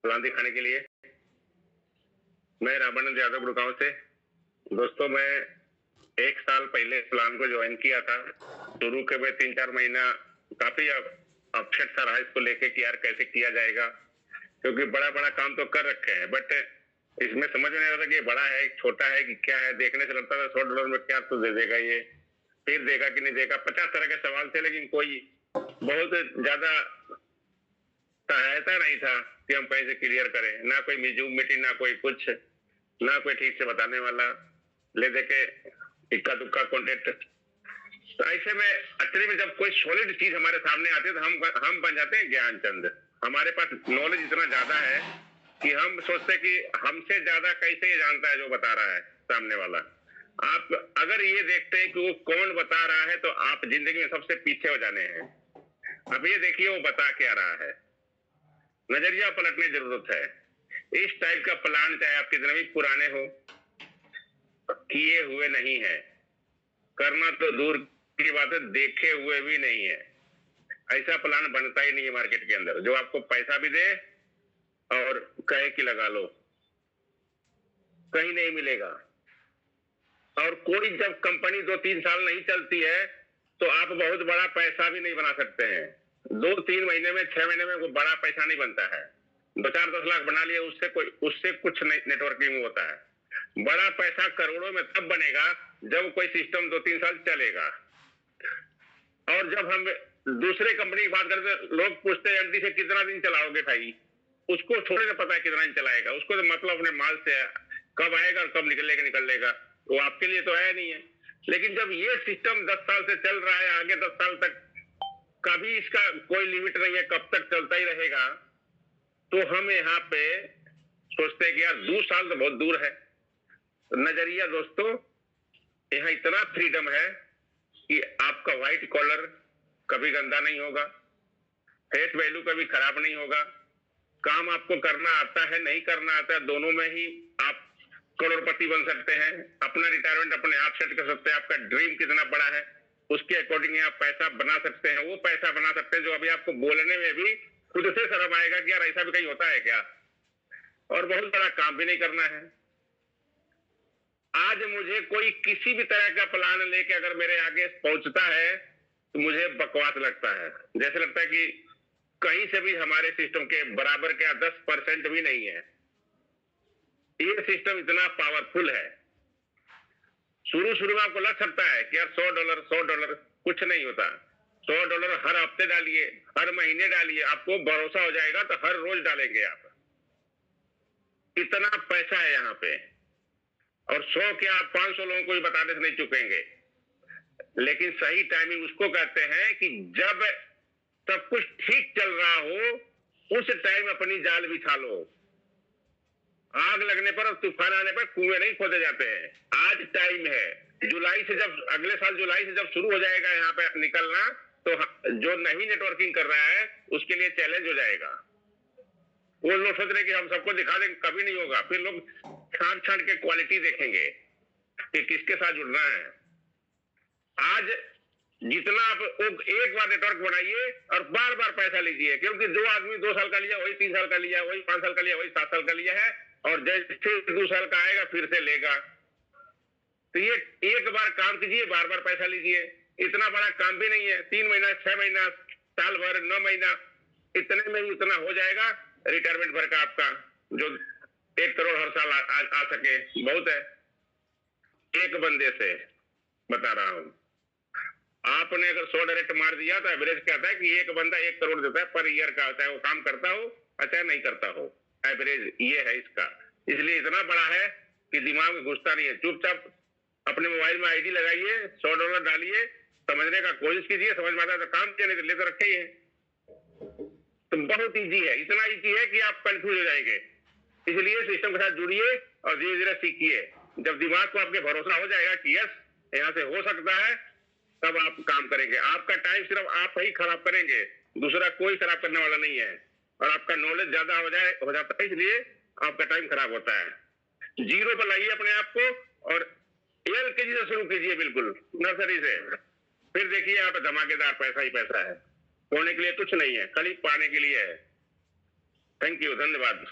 Plan दिखाने के लिए। मैं रामानंद यादव गुड़गांव से। दोस्तों, मैं 1 साल पहले प्लान को ज्वाइन किया था। शुरू के में 3-4 महीना काफी अपसेट था रहा इसको लेके कि यार कैसे किया जाएगा, क्योंकि बड़ा बड़ा काम तो कर रखे हैं, बट इसमें समझ में नहीं आता कि बड़ा है छोटा है कि क्या है। देखने से लगता था $100 में क्या तो दे देगा ये, फिर देगा कि नहीं देगा। 50 तरह के सवाल थे, लेकिन कोई बहुत ज्यादा सहायता नहीं था कि हम पैसे क्लियर करें। ना कोई जूम मीटिंग, ना कोई कुछ, ना कोई ठीक से बताने वाला, ले दे के इक्का दुक्का कॉन्टेक्ट। तो ऐसे में एक्चुअली में जब कोई सॉलिड चीज हमारे सामने आती है तो हम बन जाते हैं ज्ञानचंद। हमारे पास नॉलेज इतना ज्यादा है कि हम सोचते हैं कि हमसे ज्यादा कैसे ये जानता है जो बता रहा है सामने वाला। आप अगर ये देखते हैं कि वो कौन बता रहा है तो आप जिंदगी में सबसे पीछे हो जाने हैं। अब ये देखिए वो बता क्या रहा है, नजरिया पलटने की जरूरत है। इस टाइप का प्लान चाहे आप कितने भी पुराने हो, किए हुए नहीं है, करना तो दूर की बात है, देखे हुए भी नहीं है। ऐसा प्लान बनता ही नहीं है मार्केट के अंदर, जो आपको पैसा भी दे और कहे कि लगा लो, कहीं नहीं मिलेगा। और कोई जब कंपनी 2-3 साल नहीं चलती है तो आप बहुत बड़ा पैसा भी नहीं बना सकते हैं। 2-3 महीने में, 6 महीने में कोई बड़ा पैसा नहीं बनता है। 2-4-10 लाख बना लिए, उससे कुछ नहीं नेटवर्किंग होता है। बड़ा पैसा करोड़ों में तब बनेगा जब कोई सिस्टम 2-3 साल चलेगा। और जब हम दूसरे कंपनी की बात करते हैं, लोग पूछते हैं एमडी से कितना दिन चलाओगे भाई, उसको थोड़ी ना पता है कितना दिन चलाएगा। उसको तो मतलब अपने माल से है, कब आएगा और कब निकलेगा, वो आपके लिए तो है नहीं है। लेकिन जब ये सिस्टम 10 साल से चल रहा है, आगे 10 साल तक कभी इसका कोई लिमिट नहीं है, कब तक चलता ही रहेगा, तो हम यहाँ पे सोचते हैं कि यार 2 साल तो बहुत दूर है। नजरिया दोस्तों, यहाँ इतना फ्रीडम है कि आपका व्हाइट कॉलर कभी गंदा नहीं होगा, फेस वैल्यू कभी खराब नहीं होगा, काम आपको करना आता है नहीं करना आता है, दोनों में ही आप करोड़पति बन सकते हैं। अपना रिटायरमेंट अपने आप सेट कर सकते हैं। आपका ड्रीम कितना बड़ा है उसके अकॉर्डिंग आप पैसा बना सकते हैं। वो पैसा बना सकते हैं जो अभी आपको बोलने में भी खुद से शर्म आएगा कि यार ऐसा भी कहीं होता है क्या। और बहुत बड़ा काम भी नहीं करना है। आज मुझे कोई किसी भी तरह का प्लान लेके अगर मेरे आगे पहुंचता है तो मुझे बकवास लगता है। जैसे लगता है कि कहीं से भी हमारे सिस्टम के बराबर क्या 10% भी नहीं है। ये सिस्टम इतना पावरफुल है। शुरू में आपको लग सकता है कि यार $100 कुछ नहीं होता। $100 हर हफ्ते डालिए, हर महीने डालिए, आपको भरोसा हो जाएगा तो हर रोज डालेंगे आप। इतना पैसा है यहाँ पे। और 100 क्या 500 लोगों को भी बताने से नहीं चुकेंगे। लेकिन सही टाइमिंग उसको कहते हैं कि जब सब कुछ ठीक चल रहा हो उस टाइम अपनी जाल बिछा लो। आग लगने पर और तूफान आने पर कुएं नहीं खोदे जाते हैं। आज टाइम है। जुलाई से जब अगले साल जुलाई से जब शुरू हो जाएगा यहाँ पे निकलना, तो जो नहीं नेटवर्किंग कर रहा है उसके लिए चैलेंज हो जाएगा। वो लोग सोच रहे कि हम सबको दिखा देंगे, कभी नहीं होगा। फिर लोग छांट के क्वालिटी देखेंगे कि किसके साथ जुड़ना है। आज जितना आप एक बार नेटवर्क बनाइए और बार बार पैसा लीजिए, क्योंकि जो आदमी 2 साल का लिया वही 3 साल का लिया, वही 5 साल का लिया, वही 7 साल का लिया है, और जैसे 2 साल का आएगा फिर से लेगा। तो ये एक बार काम कीजिए, बार बार पैसा लीजिए। इतना बड़ा काम भी नहीं है। 3 महीना, 6 महीना, साल भर, 9 महीना, इतने में ही इतना हो जाएगा रिटायरमेंट भर का आपका, जो 1 करोड़ हर साल आ सके। बहुत है। एक बंदे से बता रहा हूं, आपने अगर 100 डायरेक्ट मार दिया तो एवरेज क्या आता है कि एक बंदा 1 करोड़ देता है पर ईयर का। होता है वो काम करता हो अच्छा नहीं करता हो, एवरेज ये है इसका। इसलिए इतना बड़ा है कि दिमाग में घुसता नहीं है। चुपचाप अपने मोबाइल में आईडी लगाइए, $100 डालिए, समझने का कोशिश कीजिए, समझ में आता है तो काम किया, नहीं तो ले तो रखे ही है। तो बहुत ईजी है, इतना ईजी है कि आप कंफ्यूज हो जाएंगे। इसलिए सिस्टम के साथ जुड़िए और धीरे धीरे सीखिए। जब दिमाग को आपके भरोसा हो जाएगा कि यस यहाँ से हो सकता है, तब आप काम करेंगे। आपका टाइम सिर्फ आप ही खराब करेंगे, दूसरा कोई खराब करने वाला नहीं है। और आपका नॉलेज ज्यादा हो जाता है, इसलिए आपका टाइम खराब होता है। 0 पर लाइए अपने आप को और LKG से शुरू कीजिए, बिल्कुल नर्सरी से। फिर देखिए यहाँ पे धमाकेदार पैसा ही पैसा है। होने के लिए कुछ नहीं है, खाली पाने के लिए है। थैंक यू, धन्यवाद।